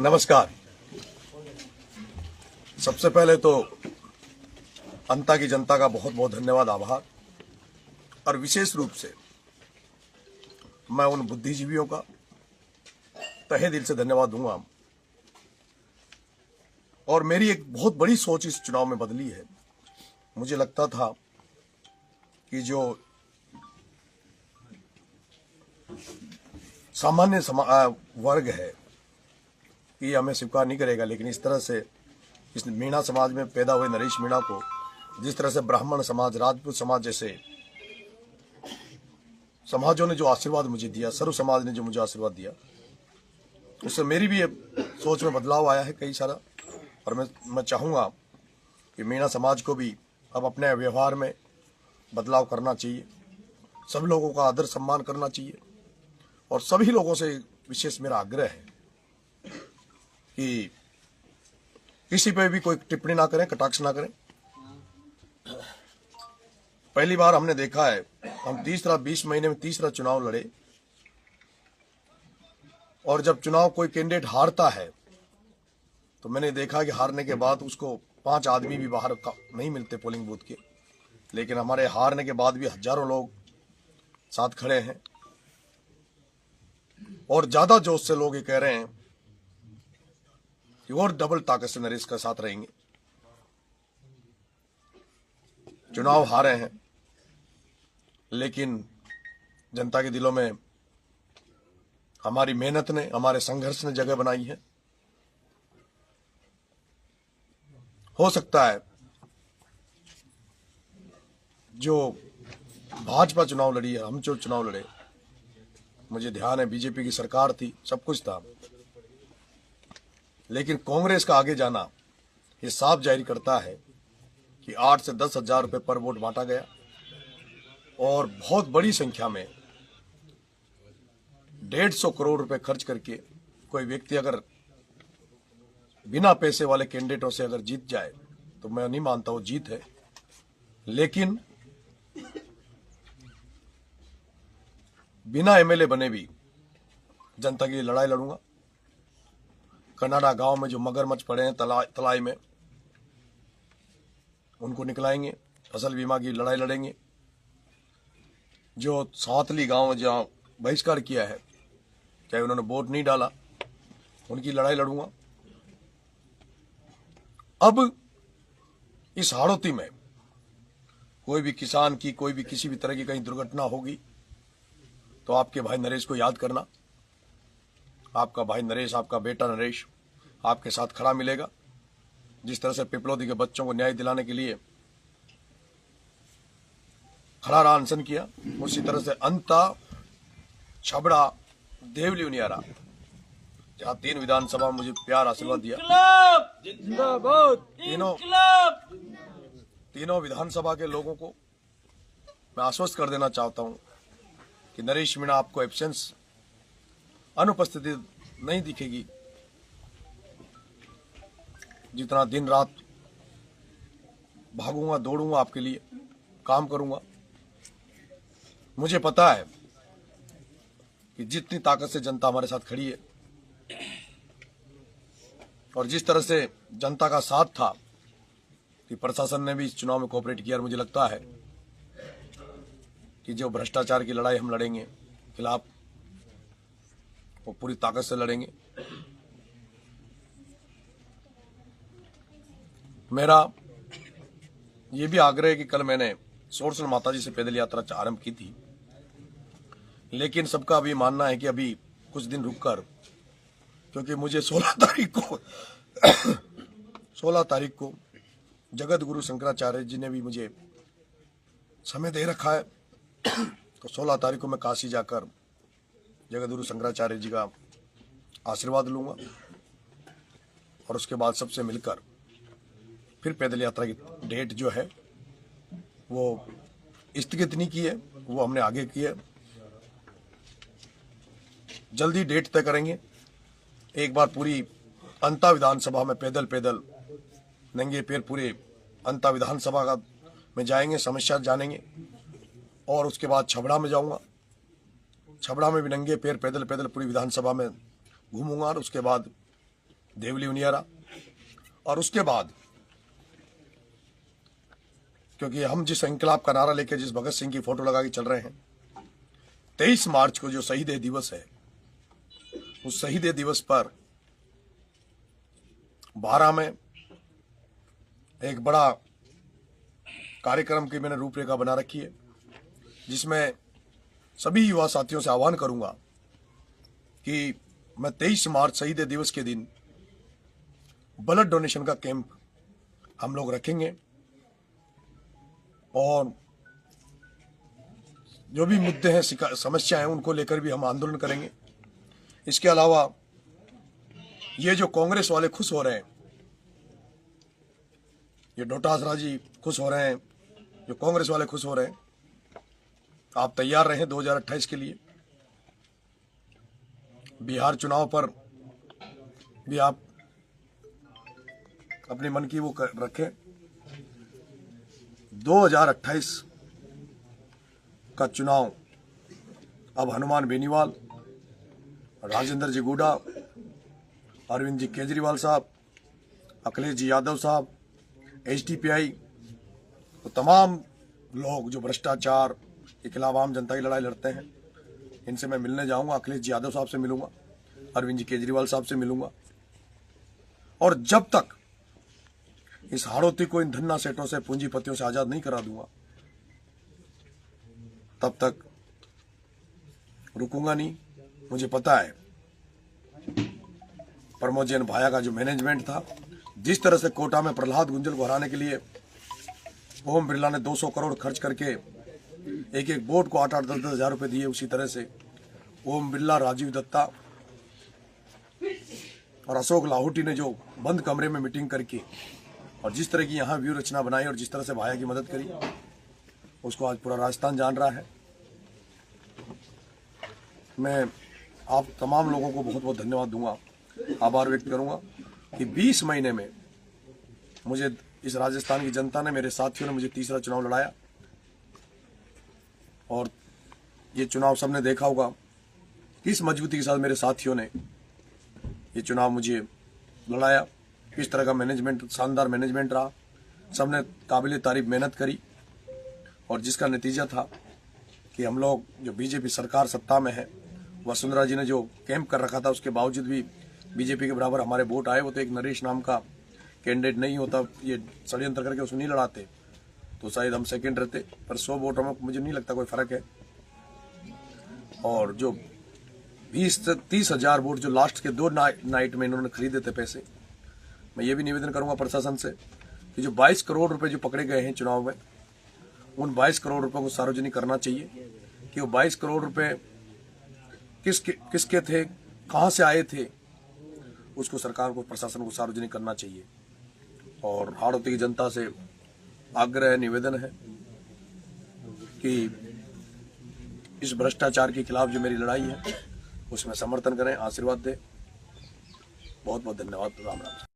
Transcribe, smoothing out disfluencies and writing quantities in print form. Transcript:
नमस्कार। सबसे पहले तो अंता की जनता का बहुत बहुत धन्यवाद, आभार। और विशेष रूप से मैं उन बुद्धिजीवियों का तहे दिल से धन्यवाद दूंगा। और मेरी एक बहुत बड़ी सोच इस चुनाव में बदली है। मुझे लगता था कि जो सामान्य वर्ग है ये हमें स्वीकार नहीं करेगा, लेकिन इस तरह से इस मीणा समाज में पैदा हुए नरेश मीणा को जिस तरह से ब्राह्मण समाज, राजपूत समाज जैसे समाजों ने जो आशीर्वाद मुझे दिया, सर्व समाज ने जो मुझे आशीर्वाद दिया, उससे मेरी भी सोच में बदलाव आया है कई सारा। और मैं चाहूँगा कि मीणा समाज को भी अब अपने व्यवहार में बदलाव करना चाहिए, सभी लोगों का आदर सम्मान करना चाहिए। और सभी लोगों से विशेष मेरा आग्रह है कि किसी पे भी कोई टिप्पणी ना करें, कटाक्ष ना करें। पहली बार हमने देखा है, हम 20 महीने में तीसरा चुनाव लड़े, और जब चुनाव कोई कैंडिडेट हारता है तो मैंने देखा कि हारने के बाद उसको 5 आदमी भी बाहर नहीं मिलते पोलिंग बूथ के, लेकिन हमारे हारने के बाद भी हजारों लोग साथ खड़े हैं। और ज्यादा जोश से लोग ये कह रहे हैं कि और डबल ताकत से नरेश के साथ रहेंगे। चुनाव हारे हैं, लेकिन जनता के दिलों में हमारी मेहनत ने, हमारे संघर्ष ने जगह बनाई है। हो सकता है जो भाजपा चुनाव लड़ी है, हम जो चुनाव लड़े, मुझे ध्यान है बीजेपी की सरकार थी, सब कुछ था, लेकिन कांग्रेस का आगे जाना ये साफ जाहिर करता है कि 8 से 10 हजार रुपए पर वोट बांटा गया। और बहुत बड़ी संख्या में 150 करोड़ रुपए खर्च करके कोई व्यक्ति अगर बिना पैसे वाले कैंडिडेटों से अगर जीत जाए तो मैं नहीं मानता वो जीत है। लेकिन बिना एमएलए बने भी जनता की लड़ाई लड़ूंगा। कनाडा गांव में जो मगरमच्छ पड़े हैं तलाई में, उनको निकलाएंगे। फसल बीमा की लड़ाई लड़ेंगे। जो सावतली गांव जहां बहिष्कार किया है, चाहे उन्होंने वोट नहीं डाला, उनकी लड़ाई लड़ूंगा। अब इस हाड़ौती में कोई भी किसान की, कोई भी किसी भी तरह की कहीं दुर्घटना होगी तो आपके भाई नरेश को याद करना। आपका भाई नरेश, आपका बेटा नरेश आपके साथ खड़ा मिलेगा। जिस तरह से पिपलोदी के बच्चों को न्याय दिलाने के लिए खड़ा रहा, अनशन किया, उसी तरह से अंता, छबड़ा, देवली, उनियारा, जहां 3 विधानसभा मुझे प्यार आशीर्वाद दिया, तीनों विधानसभा के लोगों को मैं आश्वस्त कर देना चाहता हूं कि नरेश मीणा आपको एब्सेंस, अनुपस्थिति नहीं दिखेगी। जितना दिन रात भागूंगा, दौड़ूंगा, आपके लिए काम करूंगा। मुझे पता है कि जितनी ताकत से जनता हमारे साथ खड़ी है और जिस तरह से जनता का साथ था कि प्रशासन ने भी इस चुनाव में कोऑपरेट किया, और मुझे लगता है कि जो भ्रष्टाचार की लड़ाई हम लड़ेंगे खिलाफ, वो पूरी ताकत से लड़ेंगे। मेरा ये भी आग्रह है कि कल मैंने सोरसन माता जी से पैदल यात्रा आरंभ की थी, लेकिन सबका अभी मानना है कि अभी कुछ दिन रुककर, क्योंकि मुझे 16 तारीख को जगत गुरु शंकराचार्य जी ने भी मुझे समय दे रखा है। तो 16 तारीख को मैं काशी जाकर जगत गुरु शंकराचार्य जी का आशीर्वाद लूंगा, और उसके बाद सबसे मिलकर फिर पैदल यात्रा की डेट जो है वो स्थगित नहीं की है, वो हमने आगे की है। जल्दी डेट तय करेंगे। एक बार पूरी अंता विधानसभा में पैदल नंगे पैर पूरे अंता विधानसभा का में जाएंगे, समस्या जानेंगे। और उसके बाद छबड़ा में जाऊंगा, छबड़ा में भी नंगे पैर पैदल पूरी विधानसभा में घूमूंगा। और उसके बाद देवली उनियारा। और उसके बाद क्योंकि हम जिस इंकलाब का नारा लेके जिस भगत सिंह की फोटो लगा के चल रहे हैं, 23 मार्च को जो शहीद दिवस है, उस शहीद दिवस पर 12 में एक बड़ा कार्यक्रम की मैंने रूपरेखा बना रखी है, जिसमें सभी युवा साथियों से आह्वान करूंगा कि मैं 23 मार्च शहीद दिवस के दिन ब्लड डोनेशन का कैंप हम लोग रखेंगे और जो भी मुद्दे हैं, समस्या हैं, उनको लेकर भी हम आंदोलन करेंगे। इसके अलावा ये जो कांग्रेस वाले खुश हो रहे हैं, ये डोटासरा जी खुश हो रहे हैं, जो कांग्रेस वाले खुश हो रहे हैं, आप तैयार रहें 2028 के लिए। बिहार चुनाव पर भी आप अपने मन की वो रखें। 2028 का चुनाव अब हनुमान बेनीवाल, राजेंद्र जी गुडा, अरविंद जी केजरीवाल साहब, अखिलेश जी यादव साहब, HDPI, तो तमाम लोग जो भ्रष्टाचार के खिलाफ आम जनता की लड़ाई लड़ते हैं, इनसे मैं मिलने जाऊंगा। अखिलेश जी यादव साहब से मिलूंगा, अरविंद जी केजरीवाल साहब से मिलूंगा। और जब तक इस हाड़ौती को इन धन्ना सेठों से, पूंजीपतियों से आजाद नहीं करा दूंगा, तब तक रुकूंगा नहीं। मुझे पता है प्रमोद जैन भाया का जो मैनेजमेंट था, जिस तरह से कोटा में प्रहलाद गुंजल को हराने के लिए ओम बिरला ने 200 करोड़ खर्च करके एक एक वोट को 8-8, 10-10 हजार रुपए दिए, उसी तरह से ओम बिरला, राजीव दत्ता और अशोक लाहौटी ने जो बंद कमरे में मीटिंग करके और जिस तरह की यहाँ व्यू रचना बनाई और जिस तरह से भाया की मदद करी, उसको आज पूरा राजस्थान जान रहा है। मैं आप तमाम लोगों को बहुत बहुत धन्यवाद दूंगा, आभार व्यक्त करूंगा कि 20 महीने में मुझे इस राजस्थान की जनता ने, मेरे साथियों ने मुझे तीसरा चुनाव लड़ाया। और ये चुनाव सबने देखा होगा किस मजबूती के साथ मेरे साथियों ने ये चुनाव मुझे लड़ाया, किस तरह का मैनेजमेंट, शानदार मैनेजमेंट रहा। सबने काबिल तारीफ मेहनत करी और जिसका नतीजा था कि हम लोग, जो बीजेपी सरकार सत्ता में है, वसुंधरा जी ने जो कैंप कर रखा था, उसके बावजूद भी बीजेपी के बराबर हमारे वोट आए। वो तो एक नरेश नाम का कैंडिडेट नहीं होता, ये षड्यंत्र करके उसको नहीं लड़ाते तो शायद हम सेकंड रहते, पर 100 वोटों में मुझे नहीं लगता कोई फर्क है। और जो 20 से 30 हजार वोट जो लास्ट के 2 नाइट में इन्होंने खरीदे थे पैसे, मैं ये भी निवेदन करूंगा प्रशासन से कि जो 22 करोड़ रुपए जो पकड़े गए हैं चुनाव में, उन 22 करोड़ रुपए को सार्वजनिक करना चाहिए कि वो 22 करोड़ रुपए किसके थे, कहां से आए थे, उसको सरकार को, प्रशासन को सार्वजनिक करना चाहिए। और हाड़ौती की जनता से आग्रह, निवेदन है कि इस भ्रष्टाचार के खिलाफ जो मेरी लड़ाई है उसमें समर्थन करें, आशीर्वाद दें। बहुत बहुत धन्यवाद। राम राम।